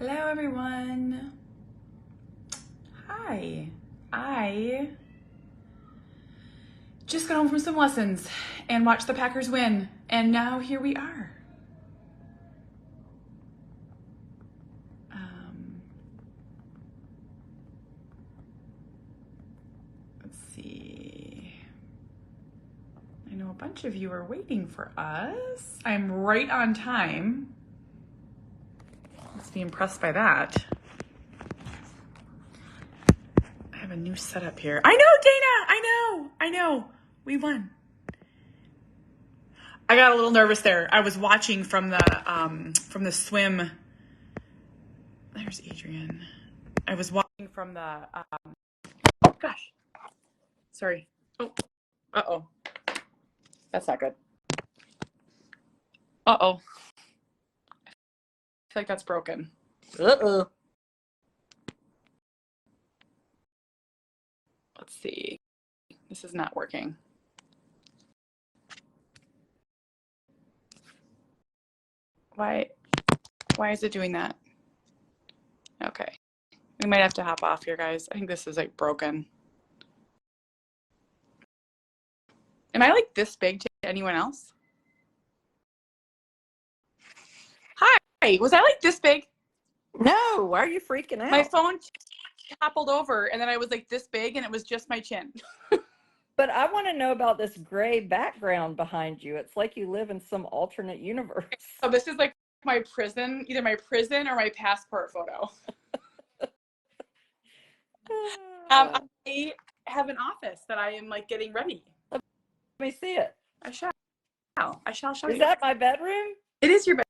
Hello everyone. Hi. I just got home from some lessons and watched the Packers win, and now here we are. Let's see. I know a bunch of you are waiting for us. I'm right on time. Let's be impressed by that. I have a new setup here. I know, Dana! I know. We won. I got a little nervous there. I was watching from the swim. There's Adrian. I was watching from the gosh. Sorry. Oh. Uh-oh. That's not good. Uh-oh. I feel like that's broken. Uh-oh. Let's see. This is not working. Why is it doing that? Okay. We might have to hop off here, guys. I think this is like broken. Am I like this big to anyone else? Hi, was I like this big? No, why are you freaking out? My phone toppled over and then I was like this big and it was just my chin. But I want to know about this gray background behind you. It's like you live in some alternate universe. So this is like my prison, either my prison or my passport photo. I have an office that I am like getting ready. Let me see it. I shall show you. Is that my bedroom? It is your bedroom.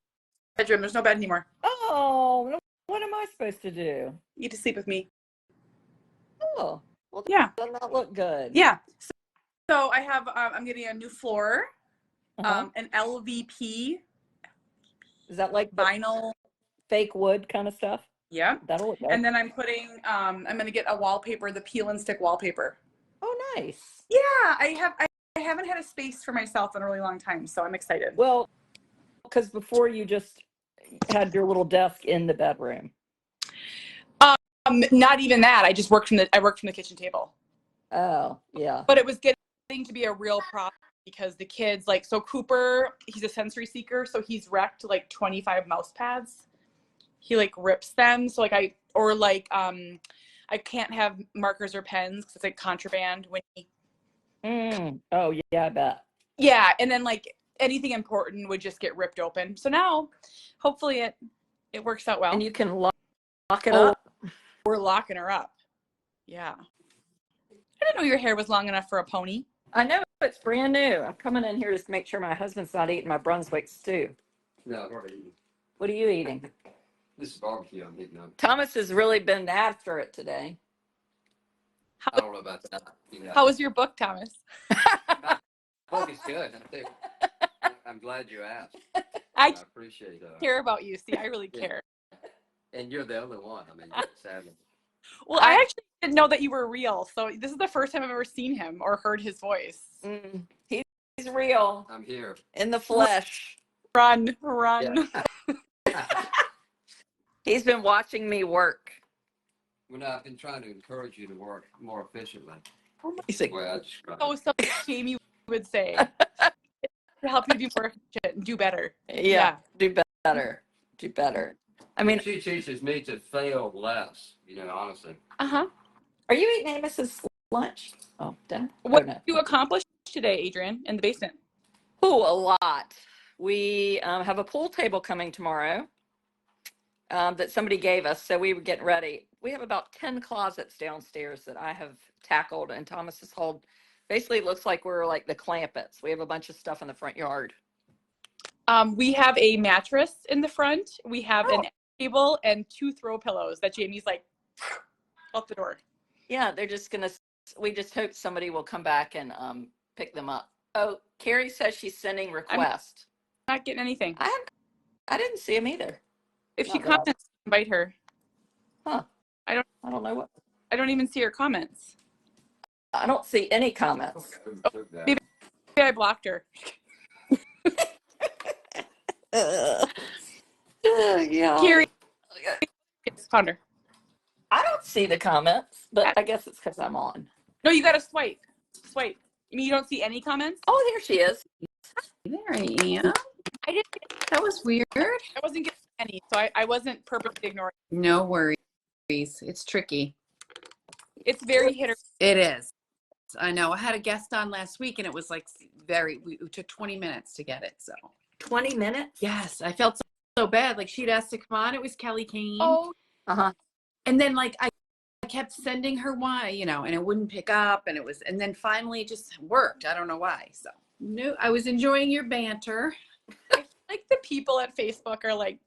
There's no bed anymore. Oh, what am I supposed to do? You need to sleep with me. Oh, well, yeah. Doesn't that look good? Yeah. So I have, I'm getting a new floor, Uh-huh. an LVP. Is that like vinyl, fake wood kind of stuff? Yeah. That'll look good. And then I'm putting, I'm going to get a wallpaper, the peel and stick wallpaper. Oh, nice. Yeah, I haven't had a space for myself in a really long time, so I'm excited. Well, because before you just had your little desk in the bedroom. Not even that. I worked from the kitchen table. Oh, yeah. But it was getting to be a real problem because the kids, like, so Cooper, he's a sensory seeker, so he's wrecked like 25 mouse pads. He like rips them, so like I can't have markers or pens because it's like contraband when he. Oh yeah, I bet. Yeah, and then like anything important would just get ripped open. So now, hopefully it works out well. And you can lock it up. We're locking her up. Yeah. I didn't know your hair was long enough for a pony. I know, it's brand new. I'm coming in here just to make sure my husband's not eating my Brunswick stew. No, I've already eaten. What are you eating? This is barbecue I'm eating up. Thomas has really been after it today. I don't know about that. How was your book, Thomas? Book is good. I'm glad you asked. I appreciate it. Care about you. See, I really care. And you're the only one. I mean, you're savage. Well, I actually didn't know that you were real. So this is the first time I've ever seen him or heard his voice. He's real. I'm here. In the flesh. Run. Yeah. He's been watching me work. Well, I've been trying to encourage you to work more efficiently. He's like, oh, something Jamie would say. To help you be more efficient and do better. Yeah. Do better. Do better. I mean, she teaches me to fail less, honestly. Uh-huh. Are you eating Amos's lunch? Oh, done. What did you accomplish today, Adrian, in the basement? Oh, a lot. We have a pool table coming tomorrow that somebody gave us, so we were getting ready. We have about 10 closets downstairs that I have tackled, and Thomas has hauled. Basically, it looks like we're like the Clampets. We have a bunch of stuff in the front yard. We have a mattress in the front. We have an table and 2 throw pillows that Jamie's like out the door. Yeah, they're just gonna. We just hope somebody will come back and pick them up. Oh, Carrie says she's sending requests. I'm not getting anything. I didn't see him either. If she comments, invite her. Huh? I don't know what. I don't even see her comments. I don't see any comments. Oh, maybe I blocked her. Yeah. Carrie, Yes, Ponder. I don't see the comments, but I guess it's because I'm on. No, you got to swipe. Swipe. I mean, you don't see any comments? Oh, there she is. There I am. I didn't. That was weird. I wasn't getting any, so I wasn't purposely ignoring. No worries. It's tricky. It's very hit or. It is. I know. I had a guest on last week, and it was like it took 20 minutes to get it. So 20 minutes? yes, I felt so bad. Like she'd asked to come on. It was Kelly Kane. Oh. Uh-huh. And then like I kept sending her why, and it wouldn't pick up, and then finally it just worked. I don't know why. So no, I was enjoying your banter. I feel like the people at Facebook are like,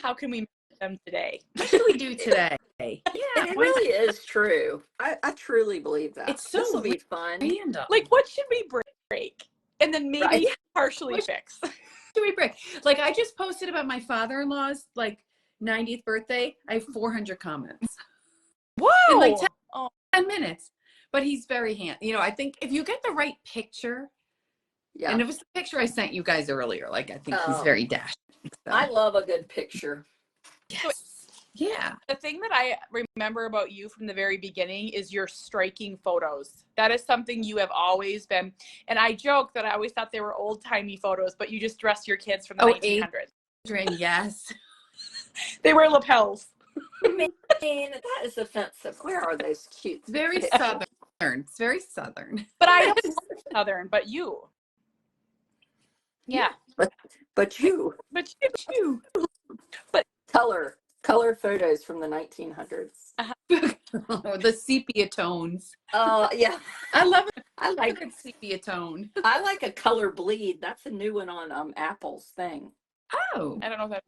how can we meet them today? What should we do today? Yeah, And it really is true. I truly believe that. It's so This will be fun. random. Like, what should we break? And then maybe Right. partially fix. Do we break? Like I just posted about my father-in-law's like 90th birthday. I have 400 comments Whoa! in like 10, Oh. 10 minutes. But he's very I think if you get the right picture, Yeah. and it was the picture I sent you guys earlier, like I think he's Oh. very dashing. So. I love a good picture. Yes. Yeah. The thing that I remember about you from the very beginning is your striking photos. That is something you have always been. And I joke that I always thought they were old-timey photos, but you just dressed your kids from the 1900s. Adrian, yes. They wear lapels. I mean, that is offensive. Where are those cute? It's very southern. It's very southern. But I don't know Southern, but you. Yeah. But you. But you. Color photos from the 1900s. The sepia tones. Yeah. I love it. I like Good sepia tone. I like a color bleed. That's a new one on Apple's thing. Oh, I don't know that.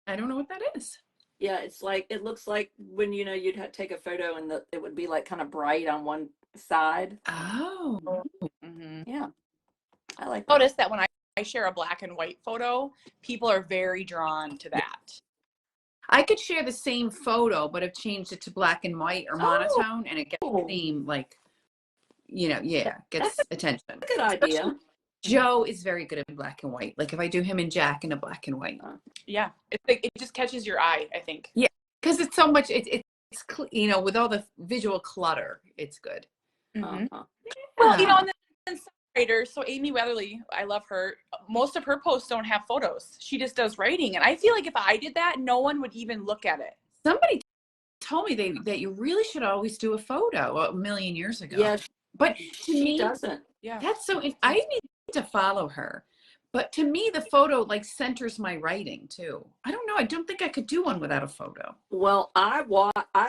I don't know what that is. Yeah, it's like it looks like when you'd have to take a photo and it would be like kind of bright on one side. Oh. Mm-hmm. Yeah. I like that. Notice that when I share a black and white photo, people are very drawn to that. I could share the same photo, but have changed it to black and white or monotone, and it gets the same, like, gets attention. That's a good idea. Joe is very good at black and white. Like if I do him and Jack in a black and white. Yeah, it's like it just catches your eye, I think. Yeah, because it's so much. It's with all the visual clutter, it's good. Mm-hmm. Uh-huh. Well, and then writers. So Amy Weatherly, I love her. Most of her posts don't have photos. She just does writing, and I feel like if I did that, no one would even look at it. Somebody told me that you really should always do a photo a million years ago. Yeah, but to she me, doesn't. Yeah, that's so. I need to follow her. But to me, the photo like centers my writing too. I don't know. I don't think I could do one without a photo. Well, I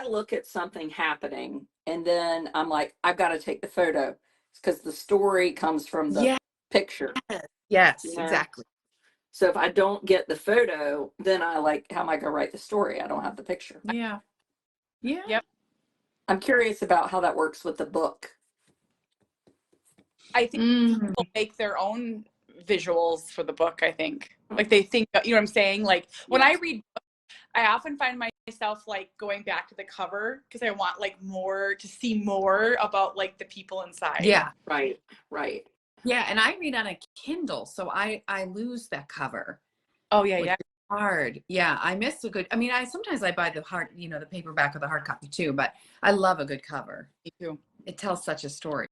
look at something happening and then I'm like, I've got to take the photo because the story comes from the picture. Yes, Yeah. exactly. So if I don't get the photo, then how am I going to write the story? I don't have the picture. Yeah. Yeah. Yep. I'm curious about how that works with the book. I think people make their own visuals for the book. I think, like they think, you know what I'm saying? Like when I read books, I often find myself like going back to the cover because I want like more to see more about like the people inside. Yeah. Right. Yeah. And I read on a Kindle, so I lose that cover. Oh yeah, yeah. Hard. Yeah. I miss a good. I mean, sometimes I buy the hard, the paperback or the hard copy too. But I love a good cover. Me too. It tells such a story.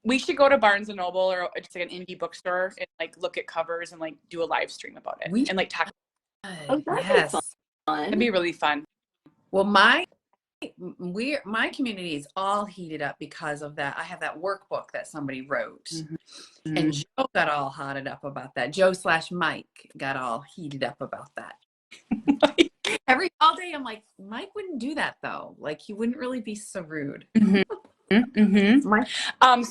We should go to Barnes and Noble or just like an indie bookstore and like look at covers and like do a live stream about it and like talk. Oh, that'd be Yes. fun. It'd be really fun. Well, my community is all heated up because of that. I have that workbook that somebody wrote, Mm-hmm. and Joe got all hotted up about that. Joe/Mike got all heated up about that. All day, I'm like, Mike wouldn't do that though. Like he wouldn't really be so rude. Mm-hmm. My So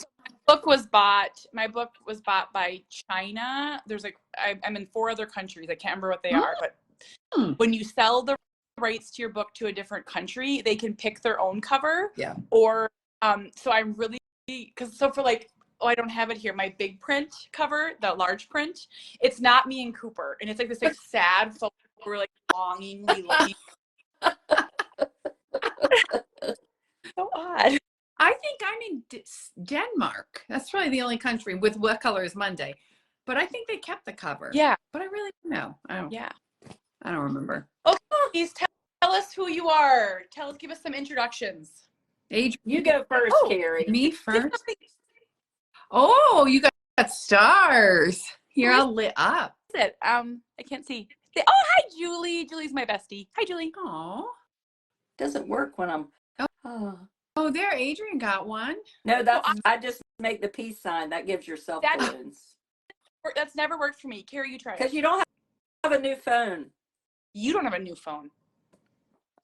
my book was bought by China. There's like, I'm in 4 other countries. I can't remember what they are, but when you sell the rights to your book to a different country, they can pick their own cover. Yeah. Or, so I'm really, for like, I don't have it here. My big print cover, the large print, it's not me and Cooper. And it's like this like sad photo where we're like longingly looking. So odd. I think I'm in Denmark. That's probably the only country with What Color is Monday. But I think they kept the cover. Yeah. But I really don't know. I don't Yeah. remember. Okay, please tell Tell us who you are. Give us some introductions. Adrian, You go first, Oh, Carrie. me first. Oh, you got stars. You're all lit up. It. I can't see. Oh, hi, Julie. Julie's my bestie. Hi, Julie. Oh, Doesn't work when I'm. oh, oh, there, Adrian got one. No, Oh, I just make the peace sign. That gives yourself balloons. that's never worked for me. Carrie, you try Because it. you don't have a new phone. You don't have a new phone.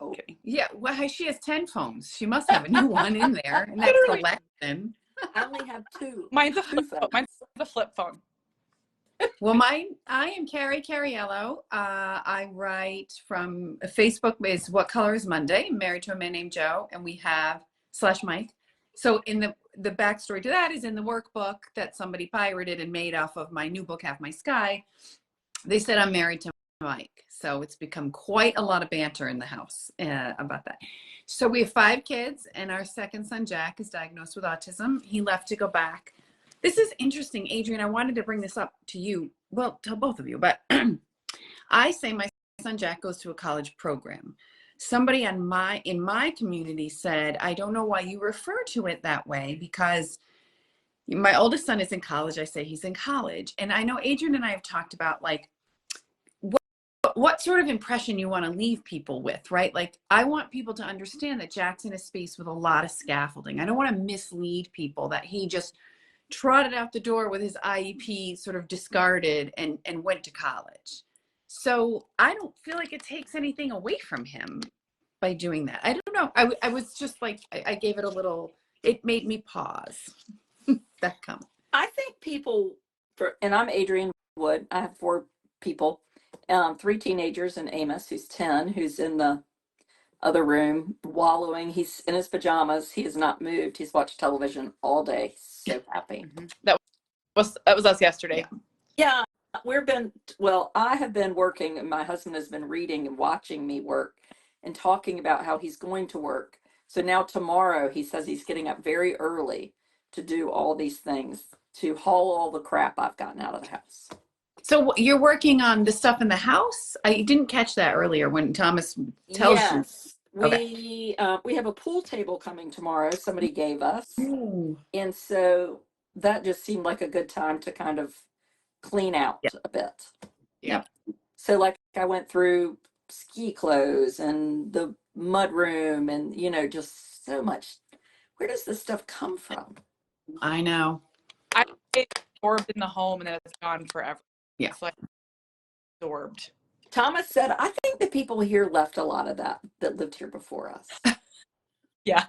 Oh. Okay. Yeah, well, she has 10 phones. She must have a new one in there in that collection. I only have two. Mine's a flip phone. Mine's a flip phone. Well, I am Carrie Cariello. I write from Facebook is What Color is Monday. I'm married to a man named Joe, and we have / Mike. So in the backstory to that is in the workbook that somebody pirated and made off of my new book, Half My Sky. They said I'm married to Mike. So it's become quite a lot of banter in the house about that. So we have 5 kids, and our second son, Jack, is diagnosed with autism. He left to go back. This is interesting, Adrian. I wanted to bring this up to you, well, to both of you, but I say my son Jack goes to a college program. Somebody in my community said, I don't know why you refer to it that way, because my oldest son is in college. I say he's in college. And I know Adrian and I have talked about like what sort of impression you want to leave people with, right? Like, I want people to understand that Jack's in a space with a lot of scaffolding. I don't want to mislead people that he just trotted out the door with his IEP sort of discarded and went to college. So I don't feel like it takes anything away from him by doing that. I don't know. I was just like, I gave it a little, it made me pause. That comment. I think people, and I'm Adrian Wood. I have 4 people, 3 teenagers and Amos, who's 10, who's in the other room wallowing. He's in his pajamas. He has not moved. He's watched television all day. So happy. That was us yesterday. Yeah, I have been working, and my husband has been reading and watching me work and talking about how he's going to work. So now tomorrow he says he's getting up very early to do all these things, to haul all the crap I've gotten out of the house. So you're working on the stuff in the house? I didn't catch that earlier when Thomas tells you. We have a pool table coming tomorrow. Somebody gave us, Ooh. and so that just seemed like a good time to kind of clean out a bit. Yeah. So like I went through ski clothes and the mud room, and just so much. Where does this stuff come from? I know. It's absorbed in the home and then it's gone forever. Yeah. It's like absorbed. Thomas said, I think the people here left a lot of that lived here before us. Yeah.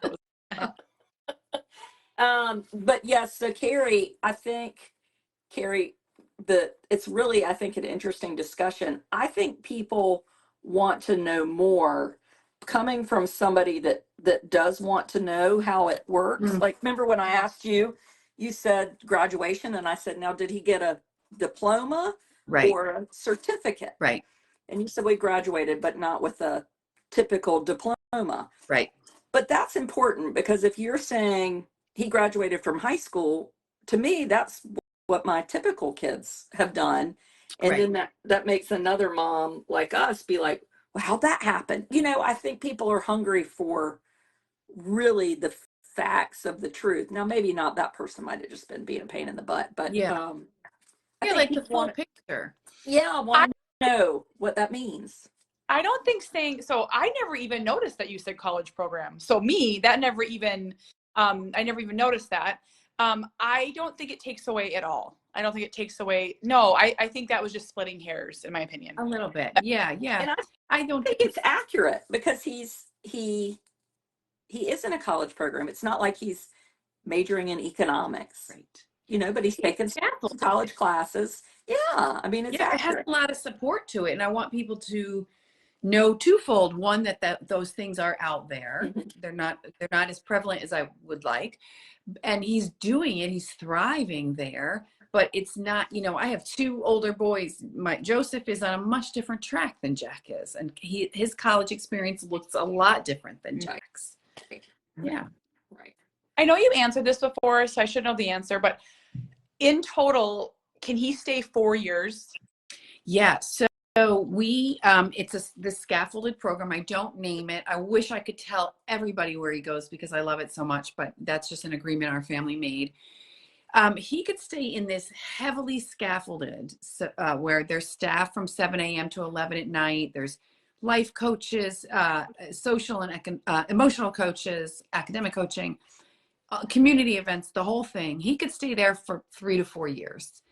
But yes, so Carrie, it's really, I think, an interesting discussion. I think people want to know more coming from somebody that does want to know how it works. Like, remember when I asked you said graduation, and I said, now, did he get a diploma or a certificate? Right. And you said we graduated, but not with a typical diploma. Right. But that's important, because if you're saying he graduated from high school, to me, that's what my typical kids have done. And then that makes another mom like us be like, well, how'd that happen? I think people are hungry for really the facts of the truth. Now, maybe not, that person might have just been being a pain in the butt, but I think like the full picture. Yeah, I want to know what that means. I don't think so I never even noticed that you said college program. So that never even, I never even noticed that. I don't think it takes away at all. I don't think it takes away. No, I think that was just splitting hairs, in my opinion. A little bit. Yeah. And I don't think it's accurate, because he is in a college program. It's not like he's majoring in economics. Right. But he's taken some college classes. Yeah. I mean, it's accurate. It has a lot of support to it. And I want people to know twofold. One, that those things are out there. They're not as prevalent as I would like. And he's doing it. He's thriving there. But it's not, I have 2 older boys. Joseph is on a much different track than Jack is. And his college experience looks a lot different than Jack's. Yeah. Right. I know you answered this before, so I should know the answer, but in total, can he stay 4 years? Yeah. So we, it's this scaffolded program. I don't name it. I wish I could tell everybody where he goes because I love it so much, but that's just an agreement our family made. He could stay in this heavily scaffolded, where there's staff from 7 a.m. to 11 at night. There's life coaches, social and emotional coaches, academic coaching, community events, the whole thing. He could stay there for 3 to 4 years.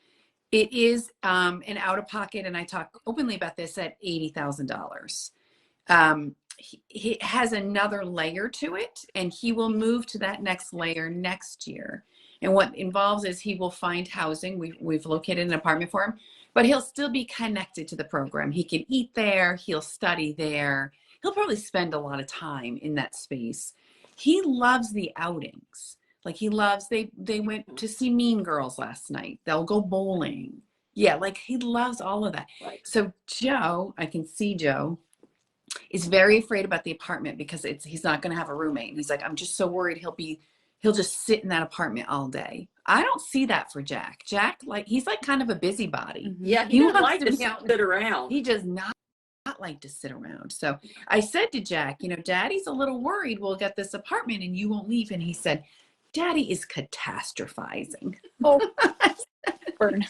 It is an out of pocket, and I talk openly about this, at $80,000. He has another layer to it, and he will move to that next layer next year. And what involves is he will find housing. We've located an apartment for him, but he'll still be connected to the program. He can eat there. He'll study there. He'll probably spend a lot of time in that space. He loves the outings. Like he loves, they went to see Mean Girls last night. They'll go bowling. Yeah, like he loves all of that. Right. So Joe, I can see Joe, is very afraid about the apartment because he's not going to have a roommate. And he's like, I'm just so worried he'll just sit in that apartment all day. I don't see that for Jack. Jack, like, he's like kind of a busybody. Mm-hmm. Yeah, he doesn't like to sit around. He does not like to sit around. So I said to Jack, Daddy's a little worried we'll get this apartment and you won't leave. And he said, Daddy is catastrophizing. Oh, burn.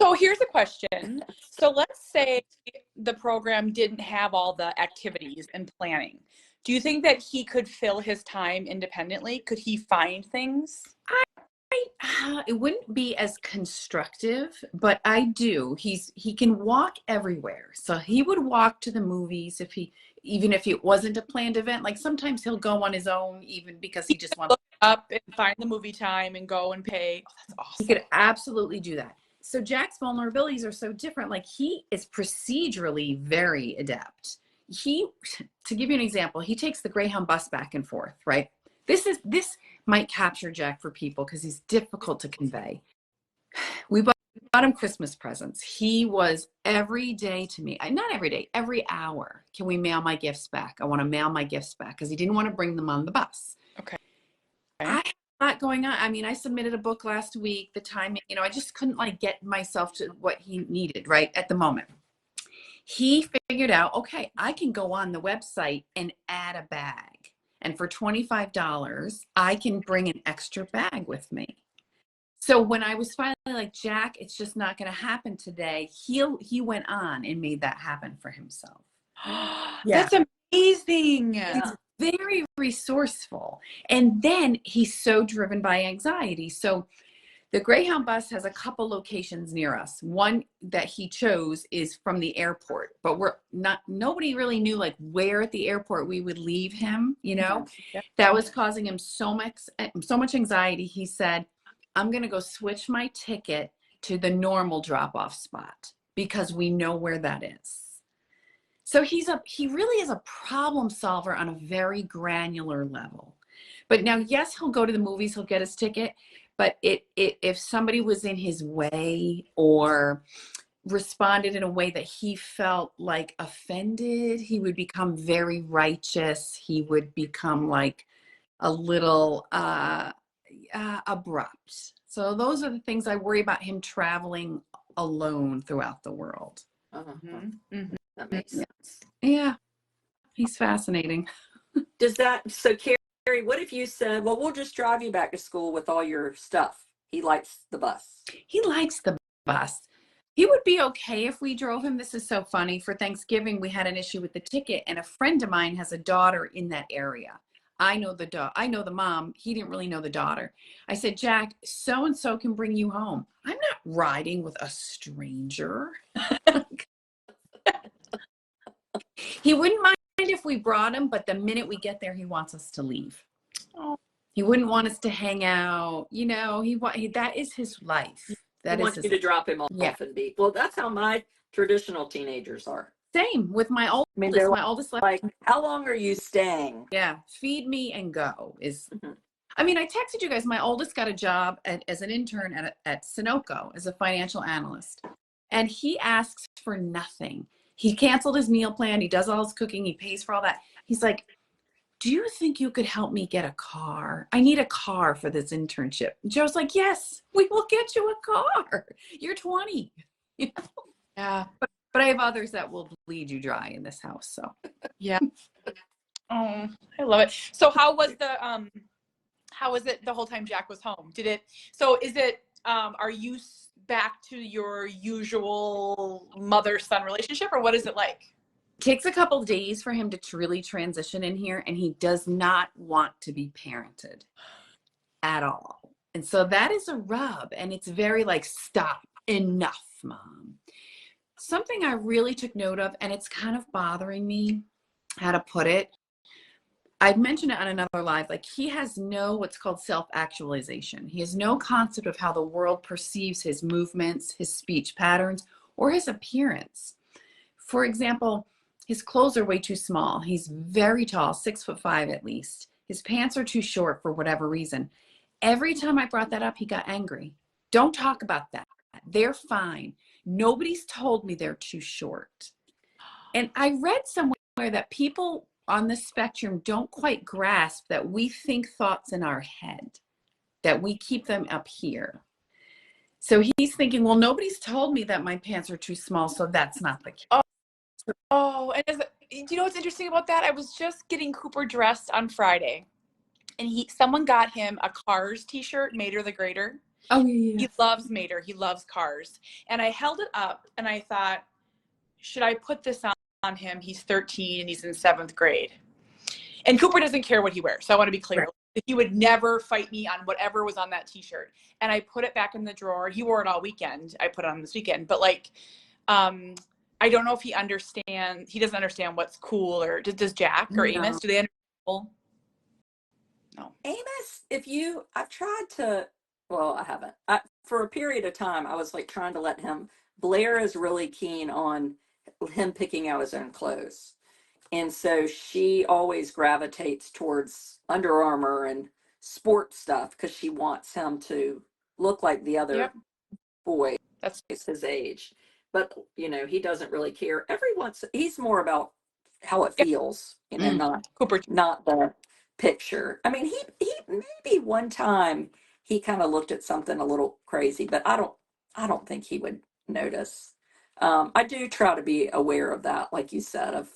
So here's a question. So let's say the program didn't have all the activities and planning. Do you think that he could fill his time independently? Could he find things? It wouldn't be as constructive, but I do. He can walk everywhere. So he would walk to the movies even if it wasn't a planned event. Like sometimes he'll go on his own, even because he just wants to up and find the movie time and go and pay. Oh, that's awesome. He could absolutely do that. So Jack's vulnerabilities are so different. Like he is procedurally very adept. To give you an example, he takes the Greyhound bus back and forth, right? This might capture Jack for people because he's difficult to convey. We bought him Christmas presents. He was every day to me, not every day, every hour. Can we mail my gifts back? I want to mail my gifts back because he didn't want to bring them on the bus. Okay. I had a lot going on. I mean, I submitted a book last week, the timing, I just couldn't get myself to what he needed right at the moment. He figured out, okay, I can go on the website and add a bag. And for $25, I can bring an extra bag with me. So when I was finally like, Jack, it's just not going to happen today, he went on and made that happen for himself. That's amazing. He's very resourceful. And then he's so driven by anxiety. So the Greyhound bus has a couple locations near us. One that he chose is from the airport, but nobody really knew where at the airport we would leave him, Yeah. That was causing him so much anxiety. He said, I'm going to go switch my ticket to the normal drop-off spot because we know where that is. So he really is a problem solver on a very granular level. But now, yes, he'll go to the movies, he'll get his ticket. But if somebody was in his way or responded in a way that he felt offended, he would become very righteous. He would become a little abrupt. So those are the things I worry about him traveling alone throughout the world. Mm-hmm. That makes sense. Yeah, he's fascinating. So Carrie, what if you said, well, we'll just drive you back to school with all your stuff? He likes the bus. He likes the bus. He would be okay if we drove him. This is so funny. For Thanksgiving, we had an issue with the ticket, and a friend of mine has a daughter in that area. I know the mom. He didn't really know the daughter. I said, Jack, so-and-so can bring you home. I'm not riding with a stranger. He wouldn't mind if we brought him, but the minute we get there, he wants us to leave. Oh. He wouldn't want us to hang out. That is his life. He wants you to drop him off and be. Well, that's how my traditional teenagers are. Same with my oldest. I mean, my oldest like, how long are you staying? Yeah, feed me and go is. Mm-hmm. I mean, I texted you guys. My oldest got a job as an intern at Sunoco as a financial analyst, and he asks for nothing. He canceled his meal plan. He does all his cooking. He pays for all that. He's like, do you think you could help me get a car? I need a car for this internship. And Joe's like, yes, we will get you a car. You're 20. Yeah. But But I have others that will bleed you dry in this house. So Yeah. Oh, I love it. So how was it the whole time Jack was home? Are you back to your usual mother-son relationship, or what is it like? it takes a couple of days for him to really transition in here, and he does not want to be parented at all. And so that is a rub, and it's very like, stop, enough, mom. Something I really took note of, and it's kind of bothering me how to put it. I've mentioned it on another live, like he has no what's called self-actualization. He has no concept of how the world perceives his movements, his speech patterns, or his appearance. For example, his clothes are way too small. He's very tall, 6'5" at least. His pants are too short for whatever reason. Every time I brought that up, he got angry. Don't talk about that. They're fine. Nobody's told me they're too short. And I read somewhere that people on the spectrum don't quite grasp that we think thoughts in our head, that we keep them up here. So he's thinking, well, nobody's told me that my pants are too small, so that's not the case. Oh, and do you know what's interesting about that? I was just getting Cooper dressed on Friday, and someone got him a Cars t-shirt, Mater the Greater. Oh, yeah. He loves Mater. He loves Cars. And I held it up, and I thought, should I put this on him? He's 13, and he's in 7th grade. And Cooper doesn't care what he wears, so I want to be clear. Right. He would never fight me on whatever was on that t-shirt. And I put it back in the drawer. He wore it all weekend. I put it on this weekend. But, like, I don't know if he doesn't understand what's cool, or does Jack or Amos, do they understand? No. Amos, I've tried to, well, I haven't. For a period of time, I was like trying to let him, Blair is really keen on him picking out his own clothes. And so she always gravitates towards Under Armour and sport stuff because she wants him to look like the other boys his age. But, he doesn't really care. He's more about how it feels, not the picture. I mean, he maybe one time he kind of looked at something a little crazy, but I don't think he would notice. I do try to be aware of that, like you said, of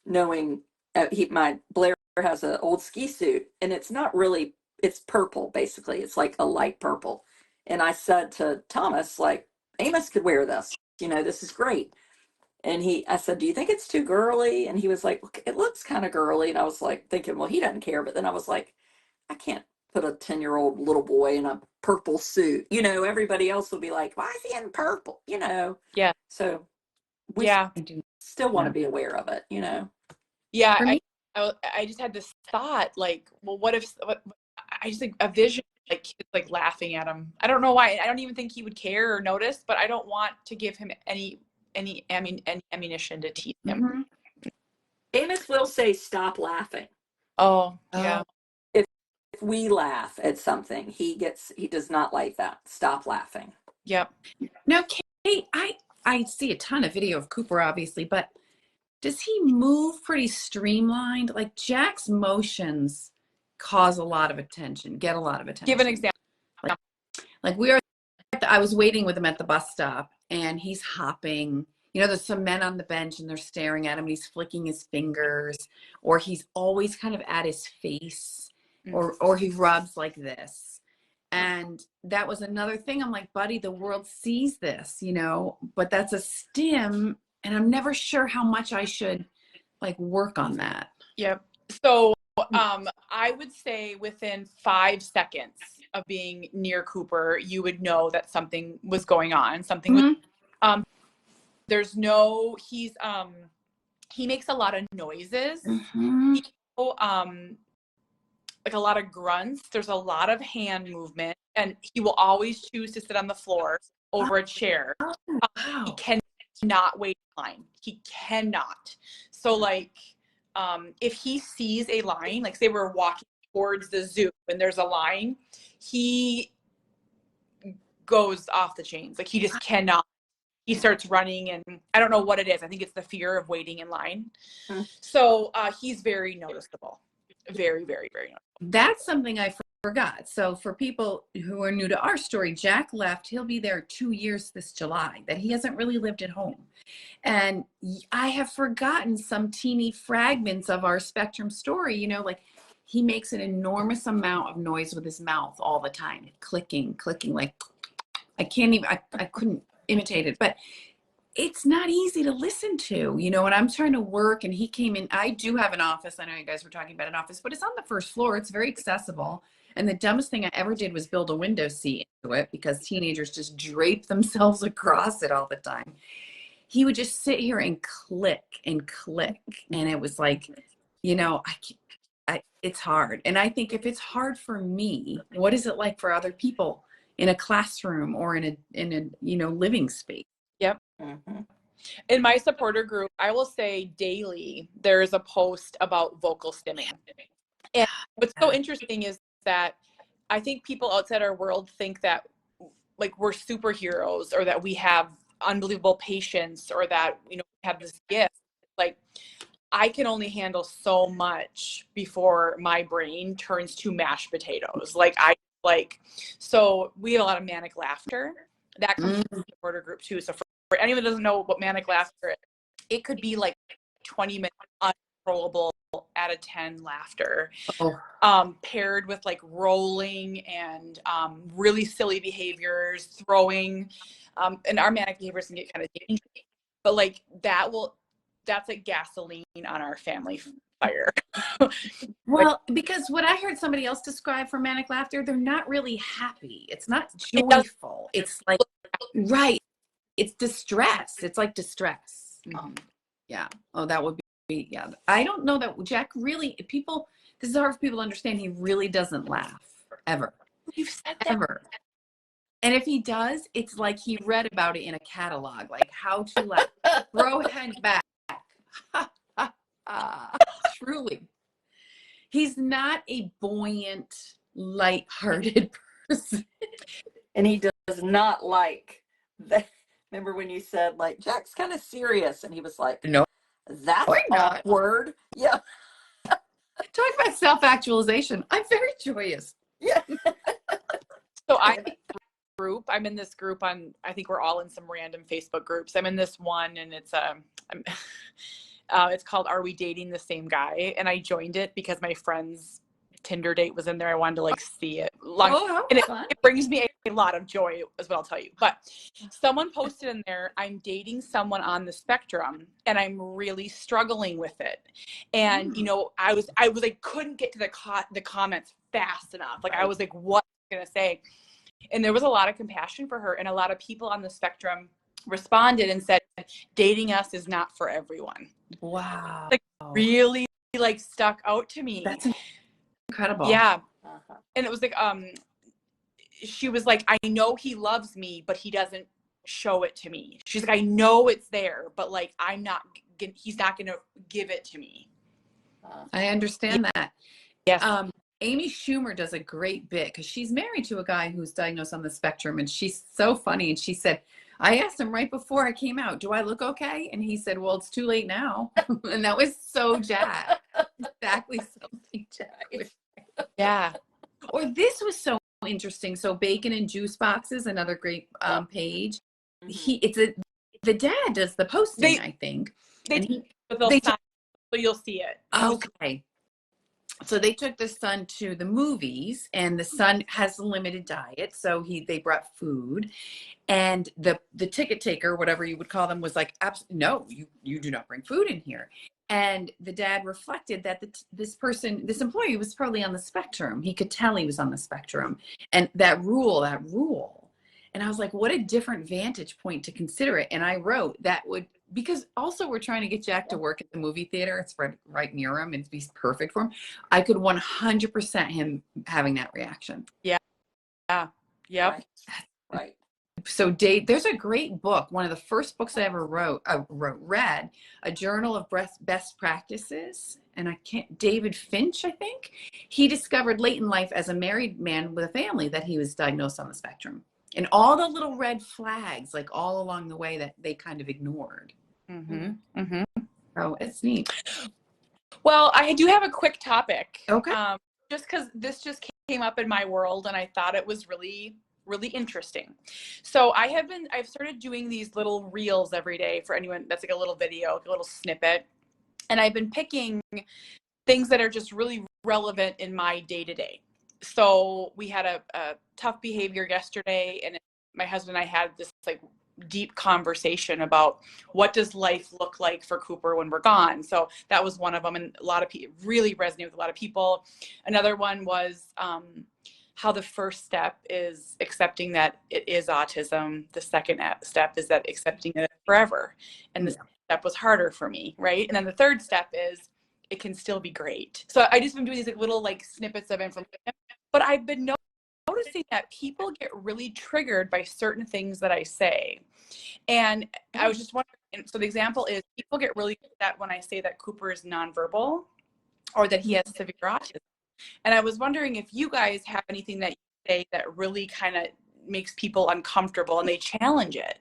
knowing Blair has an old ski suit, and it's purple, basically. It's like a light purple. And I said to Thomas, like, Amos could wear this, this is great. And I said, do you think it's too girly? And he was like, it looks kind of girly. And I was like thinking, well, he doesn't care. But then I was like, I can't put a 10-year-old little boy in a purple suit. Everybody else will be like, why is he in purple? Yeah. So we still want to be aware of it, Yeah. I just had this thought, like, well, I just think a vision, like kids like laughing at him. I don't know why. I don't even think he would care or notice, but I don't want to give him any ammunition to tease him. Mm-hmm. Amos will say, stop laughing. Oh, yeah. If we laugh at something, he does not like that. Stop laughing. Yep. Now, Kate, I see a ton of video of Cooper, obviously, but does he move pretty streamlined? Like Jack's motions get a lot of attention. Give an example. Like I was waiting with him at the bus stop, and he's hopping. There's some men on the bench, and they're staring at him, and he's flicking his fingers, or he's always kind of at his face, or he rubs like this. And that was another thing. I'm like, buddy, the world sees this, but that's a stim, and I'm never sure how much I should like work on that. Yep. So I would say within 5 seconds of being near Cooper, you would know that something was going on. He makes a lot of noises. Mm-hmm. Like a lot of grunts. There's a lot of hand movement, and he will always choose to sit on the floor over a chair. He cannot wait in line. He cannot. So like, if he sees a line, like say we're walking towards the zoo and there's a line, he goes off the chains. Like he just cannot. He starts running, and I don't know what it is. I think it's the fear of waiting in line. So he's very noticeable. Very, very, very noticeable. That's something I forgot. So for people who are new to our story, Jack left. He'll be there 2 years this July, that he hasn't really lived at home. And I have forgotten some teeny fragments of our Spectrum story. You know, like he makes an enormous amount of noise with his mouth all the time, clicking, like I can't even, I couldn't imitate it, but it's not easy to listen to, you know, and I'm trying to work, and he came in. I do have an office. I know you guys were talking about an office, but it's on the first floor. It's very accessible. And the dumbest thing I ever did was build a window seat into it, because teenagers just drape themselves across it all the time. He would just sit here and click. And it was like, you know, it's hard. And I think if it's hard for me, what is it like for other people in a classroom or in a you know, living space? Yep. Mm-hmm. In my supporter group, I will say daily, there's a post about vocal stimming. And what's so interesting is that I think people outside our world think that like we're superheroes, or that we have unbelievable patience, or that, you know, we have this gift. Like, I can only handle so much before my brain turns to mashed potatoes. So we have a lot of manic laughter that comes from the supporter group too. So for anyone that doesn't know what manic laughter is, it could be like 20 minutes uncontrollable out of 10 laughter, paired with like rolling and really silly behaviors, throwing, and our manic behaviors can get kind of dangerous, but like that's like gasoline on our family fire. Well, because what I heard somebody else describe for manic laughter, they're not really happy. It's not It does- joyful. It's like, right. It's distress. It's like distress. Yeah. Oh, that would be, yeah. I don't know that Jack really, this is hard for people to understand. He really doesn't laugh ever. You've said that. Ever. And if he does, it's like he read about it in a catalog, like how to laugh. Throw head back. Truly. He's not a buoyant, lighthearted person. And he does not like that. Remember when you said, like, Jack's kind of serious, and he was like, No, that's I'm not. awkward. Yeah. Talk about self-actualization. I'm very joyous. Yeah. So I'm in this group I think we're all in some random Facebook groups. I'm in this one, and it's called Are We Dating the Same Guy? And I joined it because my friend's Tinder date was in there. I wanted to like see it. And it brings me a lot of joy, is what I'll tell you. But someone posted in there, I'm dating someone on the spectrum, and I'm really struggling with it. And you know, I was like, couldn't get to the comments fast enough. Like, I was like, what am I gonna say? And there was a lot of compassion for her, and a lot of people on the spectrum responded and said, dating us is not for everyone. Wow. Like, really like stuck out to me. That's incredible. Yeah. And it was like, she was like, I know he loves me, but he doesn't show it to me. She's like, I know it's there, but like, he's not going to give it to me. I understand that. Yes. Amy Schumer does a great bit, because she's married to a guy who's diagnosed on the spectrum, and she's so funny. And she said, I asked him right before I came out, do I look okay? And he said, well, it's too late now. And that was so Jack. Exactly something Jack. Yeah. Or this was so interesting. So Bacon and Juice Boxes, another great page. The dad does the posting, I think. So you'll see it. Okay. So they took the son to the movies, and the son has a limited diet. So they brought food, and the ticket taker, whatever you would call them, was like, no, you do not bring food in here. And the dad reflected that this employee was probably on the spectrum. He could tell he was on the spectrum, and that rule. And I was like, what a different vantage point to consider it. And I wrote because also we're trying to get Jack to work at the movie theater. It's right near him. It'd be perfect for him. I could 100% him having that reaction. Yeah. Yeah. Yep. Right. So there's a great book. One of the first books I ever read, a journal of best practices. And David Finch, I think. He discovered late in life as a married man with a family that he was diagnosed on the spectrum. And all the little red flags, like all along the way, that they kind of ignored. Mm-hmm. Mm-hmm. Oh, it's neat. Well, I do have a quick topic. Okay. Just because this just came up in my world, and I thought it was really, really interesting. So I've started doing these little reels every day for anyone that's like a little video, a little snippet. And I've been picking things that are just really relevant in my day to day. So we had a tough behavior yesterday, and my husband and I had this like deep conversation about what does life look like for Cooper when we're gone. So that was one of them, and a lot of people really resonated with a lot of people. Another one was how the first step is accepting that it is autism. The second step is that accepting it forever, and the step was harder for me, right? And then the third step is it can still be great. So I just been doing these like little like snippets of information, but I've been noticing that people get really triggered by certain things that I say. And I was just wondering, so the example is people get really upset when I say that Cooper is nonverbal or that he has severe autism. And I was wondering if you guys have anything that you say that really kind of makes people uncomfortable and they challenge it.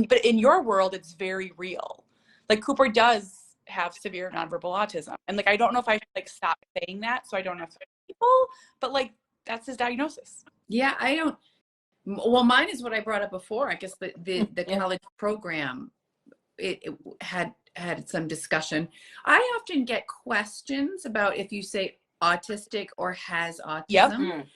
But in your world, it's very real. Like Cooper does have severe nonverbal autism. And like, I don't know if I should like stop saying that so I don't offend people, but like, that's his diagnosis. Yeah, I don't. Well, mine is what I brought up before. I guess the college program, it had some discussion. I often get questions about if you say autistic or has autism. Yep.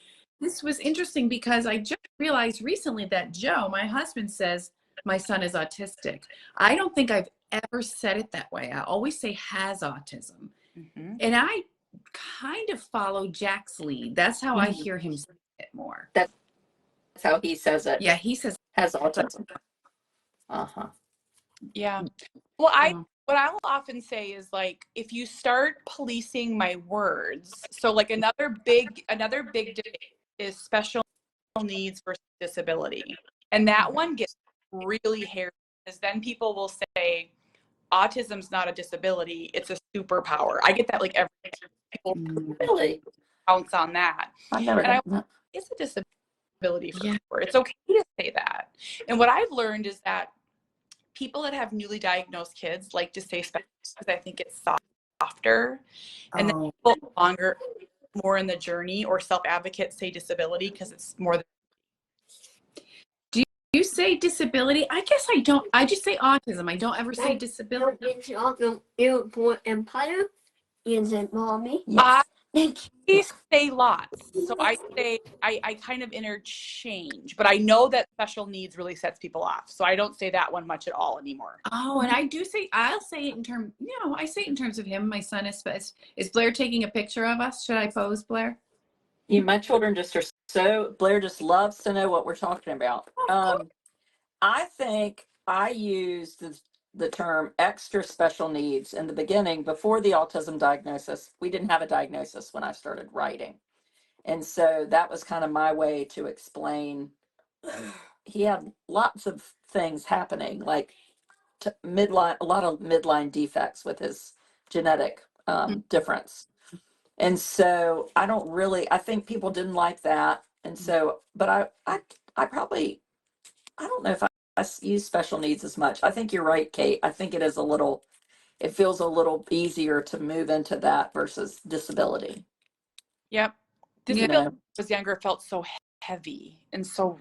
This was interesting because I just realized recently that Joe, my husband, says my son is autistic. I don't think I've ever said it that way. I always say has autism. Mm-hmm. And I kind of follow Jack's lead. That's how I hear him say it more. That's how he says it. Yeah, he says has autism. Yeah. Well, what I will often say is like, if you start policing my words, so like another big debate is special needs versus disability. And that one gets really hairy because then people will say autism's not a disability, it's a superpower. I get that like every day. People really bounce on that. It's a disability for Cooper. It's okay to say that. And what I've learned is that people that have newly diagnosed kids like to say special because I think it's softer. And then people more in the journey or self-advocates say disability because it's more than. Do you say disability? I guess I don't. I just say autism. I don't ever say disability. It's also airport empire. Is it, mommy? Yes. I say lots. So I say, I kind of interchange, but I know that special needs really sets people off. So I don't say that one much at all anymore. Oh, and I do say, I'll say it in terms, I say it in terms of him. My son is Blair taking a picture of us? Should I pose, Blair? My children just are so, Blair just loves to know what we're talking about. I think I used the term extra special needs in the beginning before the autism diagnosis. We didn't have a diagnosis when I started writing. And so that was kind of my way to explain. He had lots of things happening, like a lot of midline defects with his genetic difference. And so I think people didn't like that. And so, but I probably, I don't know if I use special needs as much. I think you're right, Kate. I think it feels a little easier to move into that versus disability. Yep. Disability when I was younger felt so heavy and so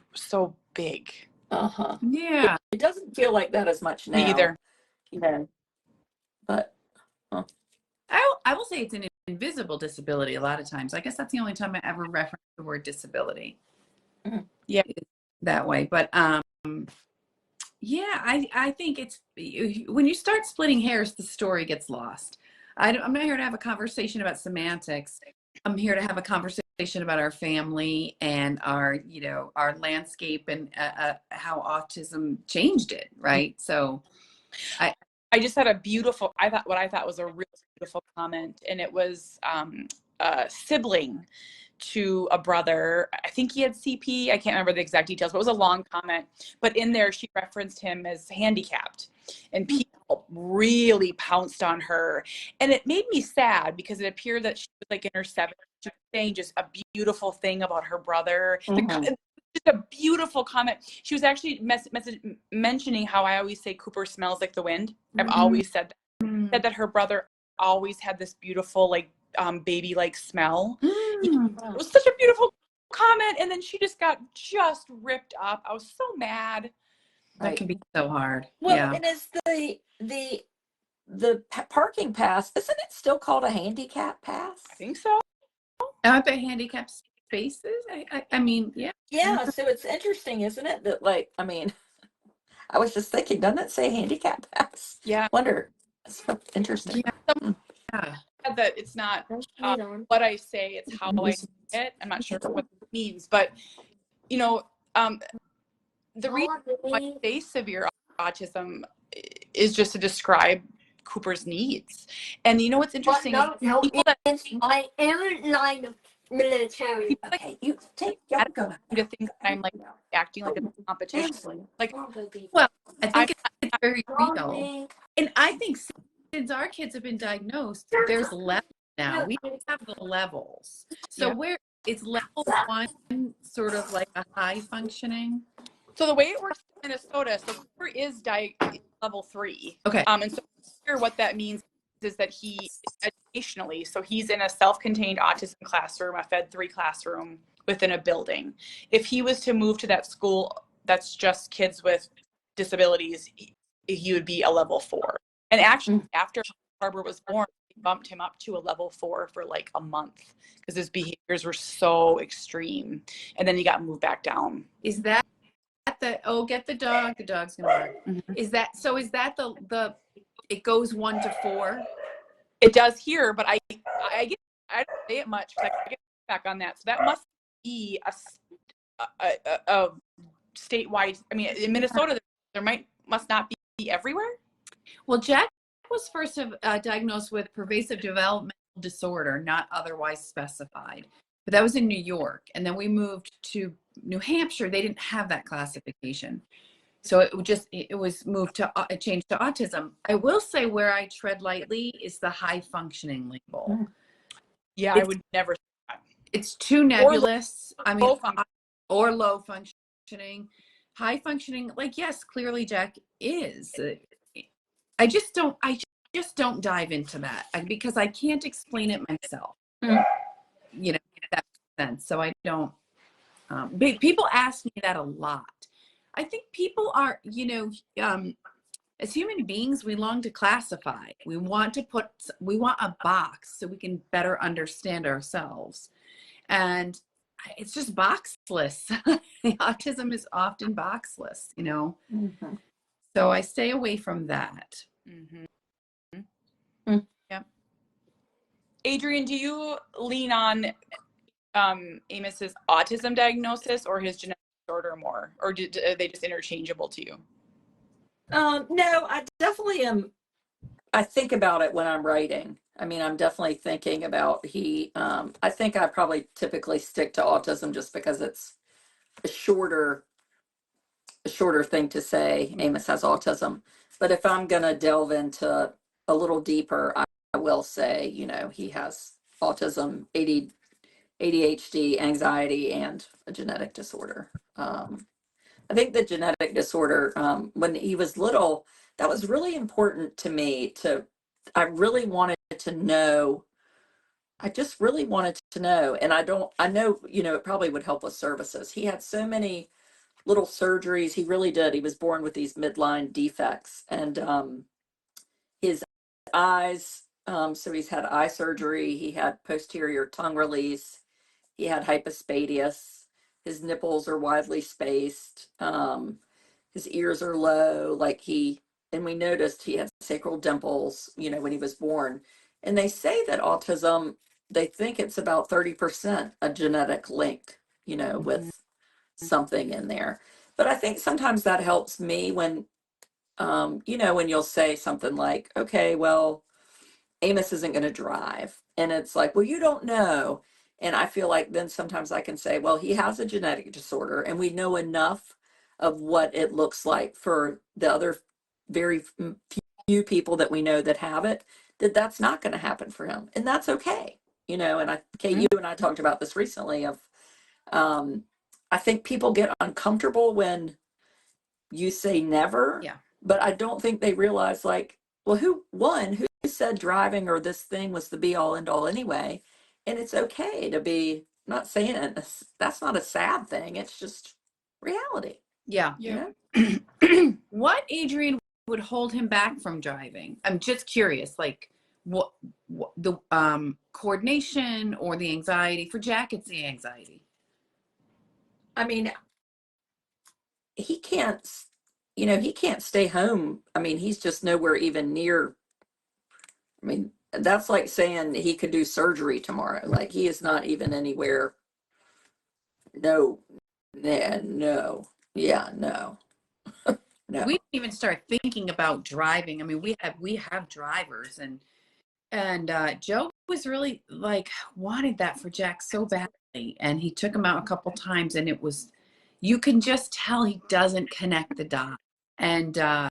big. Yeah. It doesn't feel like that as much now. Me either. But I will say it's an invisible disability a lot of times. I guess that's the only time I ever reference the word disability. Yeah. That way. But yeah, I think it's when you start splitting hairs, the story gets lost. I'm not here to have a conversation about semantics. I'm here to have a conversation about our family and our landscape and how autism changed it, right? So I just had what I thought was a really beautiful comment, and it was a sibling to a brother. I think he had CP. I can't remember the exact details, but it was a long comment. But in there, she referenced him as handicapped, and people really pounced on her. And it made me sad because it appeared that she was like in her 70s. She was saying just a beautiful thing about her brother. Just a beautiful comment. She was actually mentioning how I always say Cooper smells like the wind. I've always said that. Said that her brother always had this beautiful like baby like smell. It was such a beautiful comment, and then she just got ripped up. I was so mad. That can be so hard. Well, Yeah. and is the parking pass, isn't it still called a handicap pass? I think so. I bet handicap spaces. I mean, yeah. Yeah, so it's interesting, isn't it? That like, I mean, I was just thinking, doesn't it say handicap pass? Yeah. Wonder. It's interesting. Yeah. That it's not Hold on. what I say, it's how I say it. I'm not sure what it means, but you know, the reason why I say severe autism is just to describe Cooper's needs. And you know what's interesting? But no, People that I am in the military. Okay, you take go back. to think that I'm like acting like it's a competition. Like, Well, I I'm think it's very real. And I think since our kids have been diagnosed, there's levels now. We have the levels. So Yeah. where it's level 1 sort of like a high functioning? so the way it works in Minnesota, so Cooper is level 3. Okay. And so here what that means is that he educationally, so he's in a self-contained autism classroom, a Fed 3 classroom within a building. If he was to move to that school that's just kids with disabilities, he would be a level 4. And actually, after Harbor was born, they bumped him up to a level 4 for like a month because his behaviors were so extreme. And then he got moved back down. Is that get the dog's gonna bark. Mm-hmm. Is that the it goes 1 to 4? It does here, but I don't say it much because I get back on that. So that must be a statewide. I mean, in Minnesota, there must not be everywhere. Well, Jack was first diagnosed with pervasive developmental disorder, not otherwise specified. But that was in New York. And then we moved to New Hampshire. They didn't have that classification. So it was moved to, it changed to autism. I will say where I tread lightly is the high functioning label. Yeah, I would never say that. It's too nebulous. Or low functioning. High functioning, like, yes, clearly Jack is. I just don't dive into that because I can't explain it myself. You know, that makes sense. So I don't, people ask me that a lot. I think people are, as human beings, we long to classify. We want a box so we can better understand ourselves. And it's just boxless. Autism is often boxless, So I stay away from that. Yeah. Adrian, do you lean on Amos's autism diagnosis or his genetic disorder more, or are they just interchangeable to you? No, I definitely am. I think about it when I'm writing. I mean, I'm definitely thinking about I think I probably typically stick to autism just because it's a shorter thing to say. Amos has autism. But if I'm going to delve into a little deeper, I will say, he has autism, ADHD, anxiety, and a genetic disorder. I think the genetic disorder, when he was little, that was really important to me I really wanted to know. I just really wanted to know. And I know, it probably would help with services. He had so many little surgeries. He really did. He was born with these midline defects and his eyes. So he's had eye surgery. He had posterior tongue release. He had hypospadias. His nipples are widely spaced. His ears are low. And we noticed he had sacral dimples, when he was born. And they say that autism, they think it's about 30% a genetic link, with something in there. But I think sometimes that helps me when, when you'll say something like, okay, well, Amos isn't going to drive. And it's like, well, you don't know. And I feel like then sometimes I can say, well, he has a genetic disorder and we know enough of what it looks like for the other very few people that we know that have it, that's not going to happen for him. And that's okay. And you and I talked about this recently of, I think people get uncomfortable when you say never, but I don't think they realize who said driving or this thing was the be all end all anyway. and it's okay to be, not saying that's not a sad thing. It's just reality. Yeah. You know? What, Adrian, would hold him back from driving? I'm just curious, like what the coordination or the anxiety? For Jack, it's the anxiety. I mean, he can't, he can't stay home. I mean, he's just nowhere even near. I mean, that's like saying he could do surgery tomorrow. Like, he is not even anywhere. No, no, yeah, no, no. We didn't even start thinking about driving. I mean, we have drivers, and Joe was really like wanted that for Jack so badly, and he took him out a couple times, and it was, you can just tell he doesn't connect the dots. And I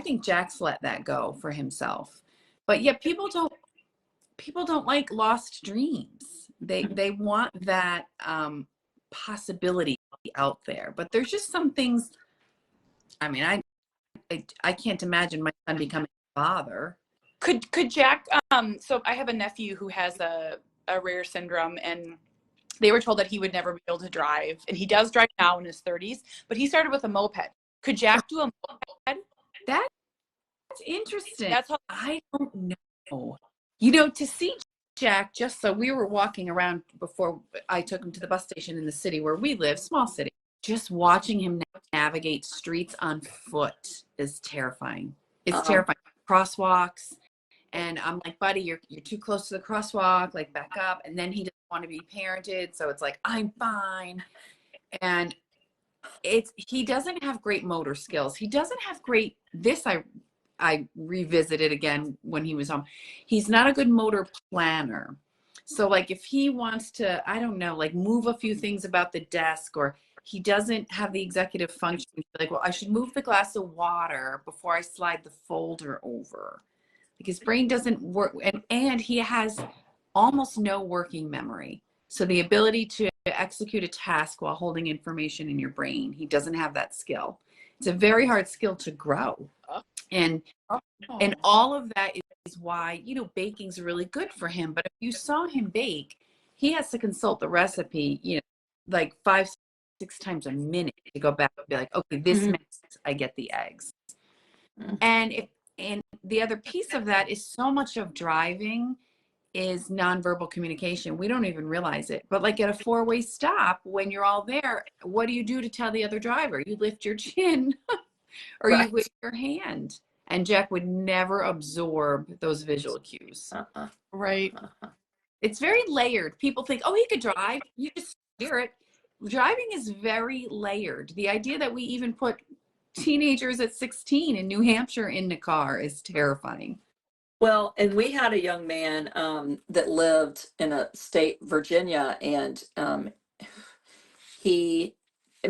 think Jack's let that go for himself. But yeah, people don't like lost dreams. They want that possibility out there. But there's just some things. I mean, I can't imagine my son becoming a father. Could Jack, so I have a nephew who has a rare syndrome, and they were told that he would never be able to drive, and he does drive now in his 30s, but he started with a moped. Could Jack do a moped? That's interesting. That's how I don't know. You know, to see Jack, just so we were walking around before I took him to the bus station in the city where we live, small city, just watching him navigate streets on foot is terrifying. It's terrifying. Crosswalks. And I'm like, buddy, you're too close to the crosswalk, like back up. And then he doesn't want to be parented. So it's like, I'm fine. And he doesn't have great motor skills. He doesn't have great, I revisited again when he was home. He's not a good motor planner. So like if he wants to, I don't know, like move a few things about the desk, or he doesn't have the executive function, like, well, I should move the glass of water before I slide the folder over. Like his brain doesn't work, and he has almost no working memory. So the ability to execute a task while holding information in your brain, he doesn't have that skill. It's a very hard skill to grow. And all of that is why, baking's really good for him. But if you saw him bake, he has to consult the recipe, like 5-6 times a minute to go back and be like, okay, this makes I get the eggs. And the other piece of that is so much of driving is nonverbal communication. We don't even realize it. But like at a 4-way stop, when you're all there, what do you do to tell the other driver? You lift your chin or you wave your hand. And Jack would never absorb those visual cues. right. It's very layered. People think, oh, he could drive. You just steer it. Driving is very layered. The idea that we even put teenagers at 16 in New Hampshire in the car is terrifying. Well, and we had a young man that lived in a state, Virginia, and it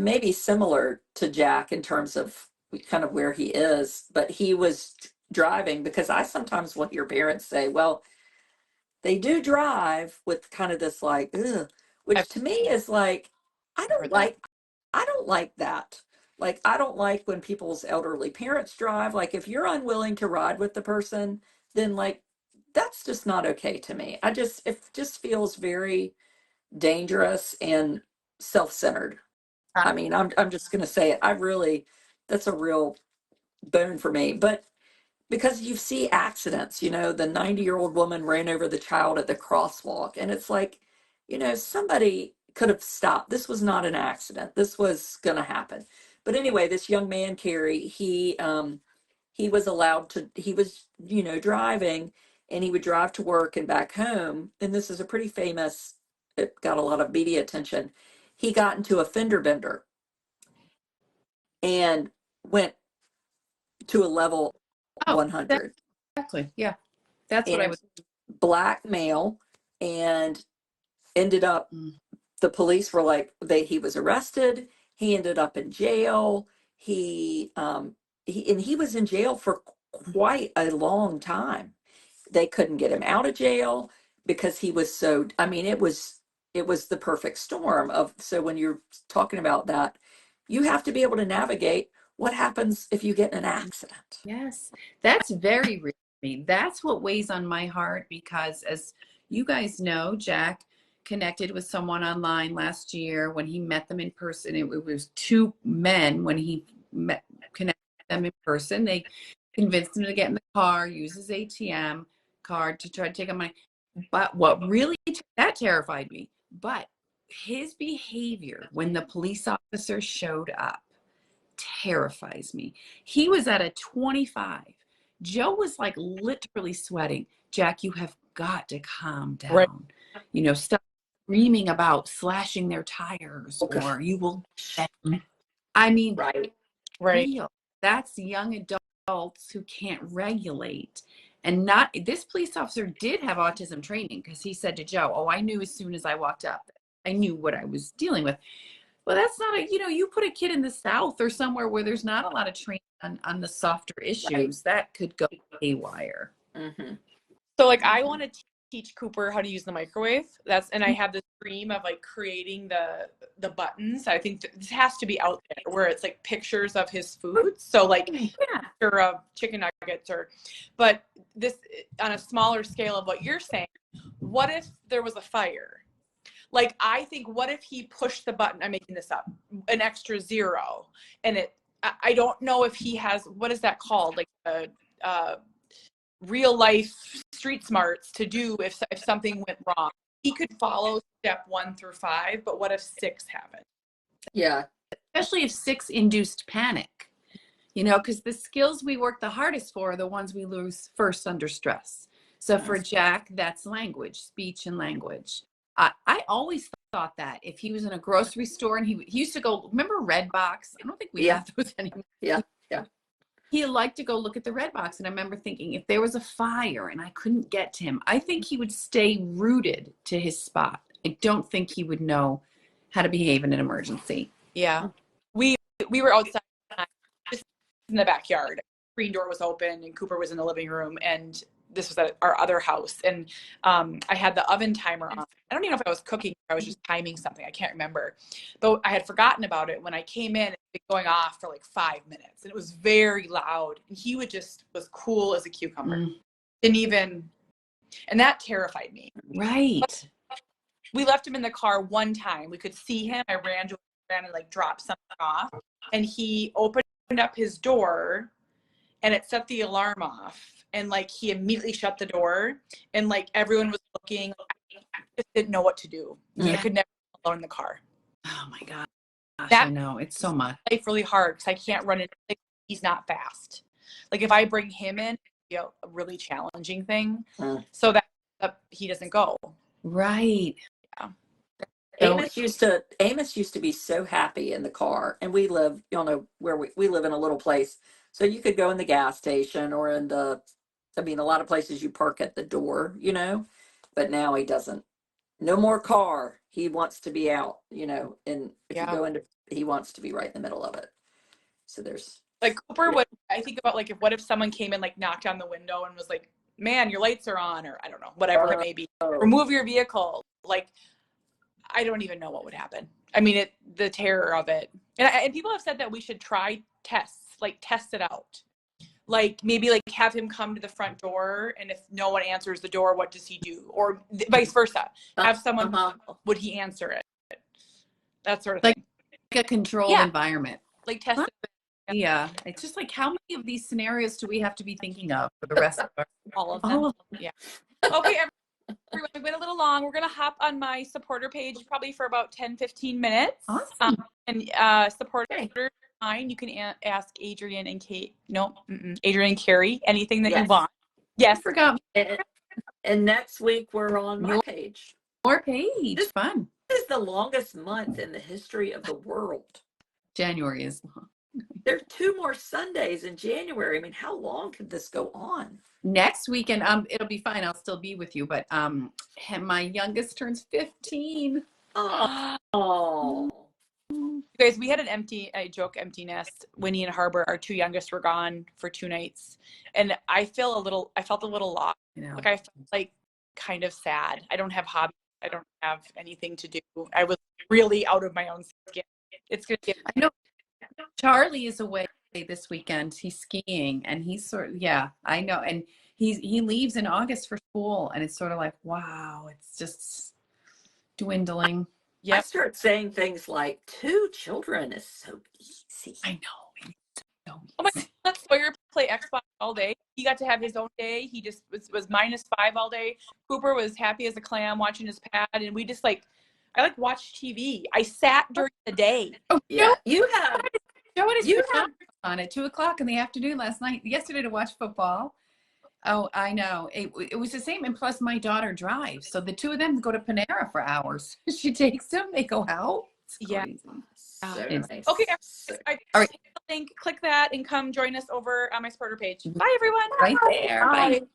may be similar to Jack in terms of kind of where he is, but he was driving, because I sometimes will hear parents say, well, they do drive with kind of this like, ugh, which to me is like, I don't like that. Like, I don't like when people's elderly parents drive. Like, if you're unwilling to ride with the person, then like, that's just not okay to me. It just feels very dangerous and self-centered. I mean, I'm just going to say it. That's a real bone for me. But because you see accidents, the 90-year-old woman ran over the child at the crosswalk. And it's like, somebody could have stopped. This was not an accident. This was going to happen. But anyway, this young man, Carrie, he was driving, and he would drive to work and back home. And this is a pretty famous, it got a lot of media attention. He got into a fender bender and went to a level 100. Exactly. Yeah. That's what I was. Black male, and ended up, the police were like, he was arrested. He ended up in jail. He was in jail for quite a long time. They couldn't get him out of jail because he was so, I mean, it was the perfect storm so when you're talking about that, you have to be able to navigate what happens if you get in an accident. Yes. That's very real to me. That's what weighs on my heart, because as You guys know Jack connected with someone online last year. When he met them in person, it was two men. When he connected them in person, they convinced him to get in the car, use his ATM card to try to take money. But what really, that terrified me. But his behavior when the police officer showed up terrifies me. He was at a 25. Joe was like literally sweating. Jack, you have got to calm down. Right. You know, stop screaming about slashing their tires or you will get them. I mean, Right. real. That's young adults who can't regulate. And not, this police officer did have autism training because he said to Joe, oh, I knew as soon as I walked up, I knew what I was dealing with. Well, that's not a, you know, you put a kid in the South or somewhere where there's not a lot of training on the softer issues, that could go haywire. Mm-hmm. So like I want to teach Cooper how to use the microwave. And I have this dream of like creating the buttons. I think this has to be out there where it's like pictures of his food. So like picture of chicken nuggets but this on a smaller scale of what you're saying, what if there was a fire? Like, I think, what if he pushed the button, I'm making this up, an extra 0, and I don't know if he has, what is that called? Like, real life street smarts to do if something went wrong. He could follow step 1 through 5, but what if 6 happened? Yeah. Especially if 6 induced panic, you know, because the skills we work the hardest for are the ones we lose first under stress. So for Jack, that's language, speech and language. I always thought that if he was in a grocery store and he used to go, remember Redbox? I don't think we have those anymore. Yeah. He liked to go look at the Redbox. And I remember thinking, if there was a fire and I couldn't get to him, I think he would stay rooted to his spot. I don't think he would know how to behave in an emergency. Yeah. We were outside just in the backyard. Screen door was open and Cooper was in the living room, and this was at our other house, and I had the oven timer on. I don't even know if I was cooking or I was just timing something. I can't remember. But I had forgotten about it. When I came in, it was going off for like 5 minutes, and it was very loud. And he was cool as a cucumber. Didn't even, and that terrified me. Right. But we left him in the car one time. We could see him. I ran and like dropped something off, and he opened up his door, and it set the alarm off. And like he immediately shut the door, and like everyone was looking. I just didn't know what to do. I could never be alone in the car. Oh my gosh, That I know, it's so much. life really hard because I can't run into. He's not fast. Like if I bring him in, you know, a really challenging thing, so that he doesn't go. Right. Yeah. Amos used to be so happy in the car, and we live, you know, where we live in a little place, so you could go in the gas station or in a lot of places you park at the door, you know, but now he doesn't. No more car. He wants to be out, you know, and if you go into, he wants to be right in the middle of it. So there's like Cooper would, I think about like what if someone came and like knocked on the window and was like, man, your lights are on, or I don't know, whatever it may be. Remove your vehicle. Like, I don't even know what would happen. I mean, the terror of it. And people have said that we should try tests, like test it out. Like maybe like have him come to the front door, and if no one answers the door, what does he do? Or vice versa. Have someone, would he answer it? That sort of thing. Like a controlled environment. Like test it. Yeah. It's just like, how many of these scenarios do we have to be thinking of for the rest of our all of them? Yeah. Okay, everyone, we went a little long. We're going to hop on my supporter page probably for about 10-15 minutes. Awesome. And supporter fine. You can ask Adrian and Kate. No, Adrian and Carrie, anything that you want. Yes. I forgot. And next week we're on my page. More page. Fun. This is the longest month in the history of the world. January is long. There are 2 more Sundays in January. I mean, how long could this go on? Next weekend, it'll be fine. I'll still be with you, but my youngest turns 15. Oh. You guys, we had an empty nest. Winnie and Harbor, our 2 youngest, were gone for 2 nights, and I felt a little lost. Like I felt like kind of sad. I don't have hobbies. I don't have anything to do. I was really out of my own skin. It's gonna get. I know Charlie is away this weekend. He's skiing, and he's yeah, I know. And he leaves in August for school, and it's sort of like, wow, it's just dwindling. I start saying things like 2 children is so easy. I know. So Oh my God, Sawyer play Xbox all day. He got to have his own day. He just was -5 all day. Cooper was happy as a clam watching his pad, and we just I watched TV. I sat during the day. Oh, Yeah, no, you have. Joe and his You pajamas on at 2:00 in the afternoon yesterday to watch football. Oh, I know. It was the same. And plus, my daughter drives, so the two of them go to Panera for hours. She takes them. They go out. It's crazy. So nice. Okay, So, I All right. link, click that, and come join us over on my supporter page. Bye, everyone. Right there. Bye. bye.